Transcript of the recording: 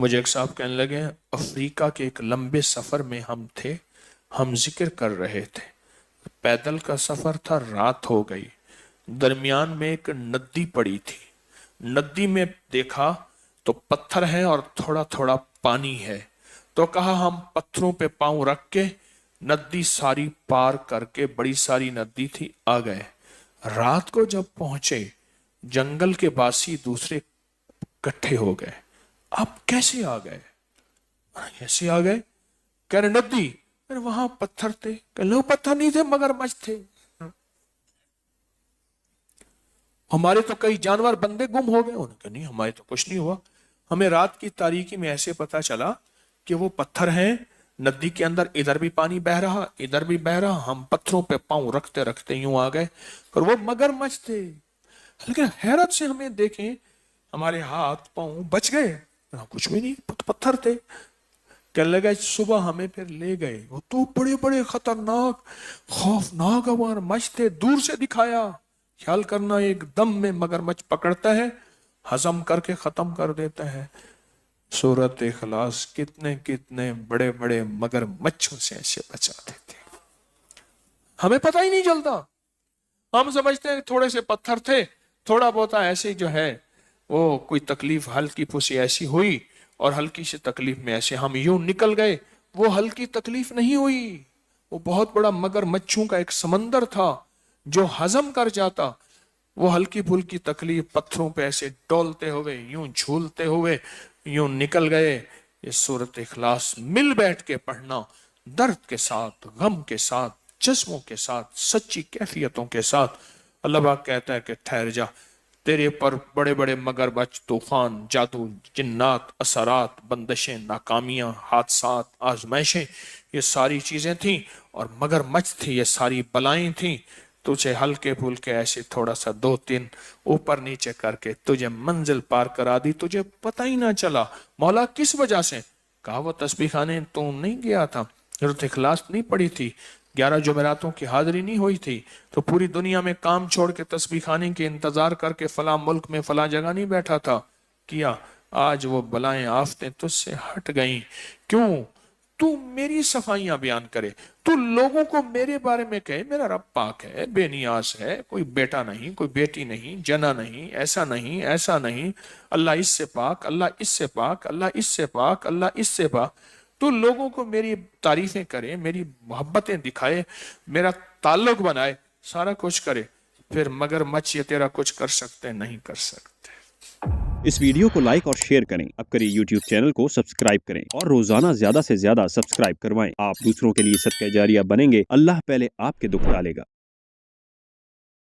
مجھے ایک صاحب کہنے لگے افریقہ کے ایک لمبے سفر میں ہم تھے، ہم ذکر کر رہے تھے، پیدل کا سفر تھا، رات ہو گئی، درمیان میں ایک ندی پڑی تھی، ندی میں دیکھا تو پتھر ہے اور تھوڑا تھوڑا پانی ہے، تو کہا ہم پتھروں پہ پاؤں رکھ کے ندی ساری پار کر کے، بڑی ساری ندی تھی، آ گئے۔ رات کو جب پہنچے جنگل کے باسی دوسرے کٹھے ہو گئے، آپ کیسے آ گئے؟ ایسے آ گئے؟ کہہ رہے ندی، وہاں پتھر تھے، کہ لو پتھر نہیں تھے مگر مچھ تھے، ہمارے تو کئی جانور بندے گم ہو گئے، انہوں نے کہا نہیں ہمارے تو کچھ نہیں ہوا، ہمیں رات کی تاریکی میں ایسے پتا چلا کہ وہ پتھر ہیں ندی کے اندر، ادھر بھی پانی بہ رہا ادھر بھی بہ رہا، ہم پتھروں پہ پاؤں رکھتے رکھتے یوں آ گئے، اور وہ مگر مچھ تھے۔ لیکن حیرت سے ہمیں دیکھیں ہمارے ہاتھ پاؤں بچ گئے، کچھ بھی نہیں، پتھر تھے۔ کہنے لگا صبح ہمیں پھر لے گئے، وہ تو بڑے بڑے خطرناک خوفناک ہمار مچھ تھے، دور سے دکھایا، خیال کرنا ایک دم میں مگرمچھ پکڑتا ہے، ہضم کر کے ختم کر دیتا ہے۔ سورۃ اخلاص کتنے کتنے بڑے بڑے مگرمچھوں سے ایسے بچا دیتے، ہمیں پتہ ہی نہیں چلتا، ہم سمجھتے ہیں تھوڑے سے پتھر تھے، تھوڑا بہت ایسے جو ہے وہ کوئی تکلیف ہلکی پھوسی ایسی ہوئی اور ہلکی سی تکلیف میں ایسے ہم یوں نکل گئے، وہ ہلکی تکلیف نہیں ہوئی، وہ بہت بڑا مگرمچھوں کا ایک سمندر تھا جو ہضم کر جاتا، وہ ہلکی پھلکی تکلیف پتھروں پہ ایسے ڈولتے ہوئے یوں جھولتے ہوئے یوں نکل گئے۔ یہ سورۃ اخلاص مل بیٹھ کے پڑھنا، درد کے ساتھ، غم کے ساتھ، جذبوں کے ساتھ، سچی کیفیتوں کے ساتھ۔ اللہ پاک کہتا ہے کہ ٹھہر جا، تیرے پر بڑے بڑے مگرمچھ، طوفان، جادو، جنات، اثرات، بندشیں، ناکامیاں، حادثات، آزمائشیں، یہ ساری چیزیں تھیں، اور مگرمچھ تھی، یہ ساری بلائیں تھیں، تجھے ہلکے پھلکے ایسے تھوڑا سا دو تین اوپر نیچے کر کے تجھے منزل پار کرا دی، تجھے پتہ ہی نہ چلا۔ مولا کس وجہ سے؟ کہا وہ تسبیح خانے تو نہیں گیا تھا، سورۃ اخلاص نہیں پڑھی تھی، 11 جمعراتوں کی حاضری نہیں ہوئی تھی، تو پوری دنیا میں کام چھوڑ کے تسبیح خانے کے انتظار کر کے فلاں ملک میں فلاں جگہ نہیں بیٹھا تھا، کیا آج وہ بلائیں آفتیں تجھ سے ہٹ گئیں؟ کیوں؟ تو میری صفائیاں بیان کرے، تو لوگوں کو میرے بارے میں کہے میرا رب پاک ہے، بے نیاز ہے، کوئی بیٹا نہیں، کوئی بیٹی نہیں، جنا نہیں، ایسا نہیں، ایسا نہیں، اللہ اس سے پاک، اللہ اس سے پاک، اللہ اس سے پاک، اللہ اس سے پاک۔ تو لوگوں کو میری تعریفیں کرے، میری محبتیں دکھائے، میرا تعلق بنائے، سارا کچھ کرے، پھر مگرمچھ یہ تیرا کچھ کر سکتے نہیں کر سکتے۔ اس ویڈیو کو لائک اور شیئر کریں، اب کریں یوٹیوب چینل کو سبسکرائب کریں اور روزانہ زیادہ سے زیادہ سبسکرائب کروائیں۔ آپ دوسروں کے لیے صدقہ جاریہ بنیں گے، اللہ پہلے آپ کے دکھ ٹالے گا۔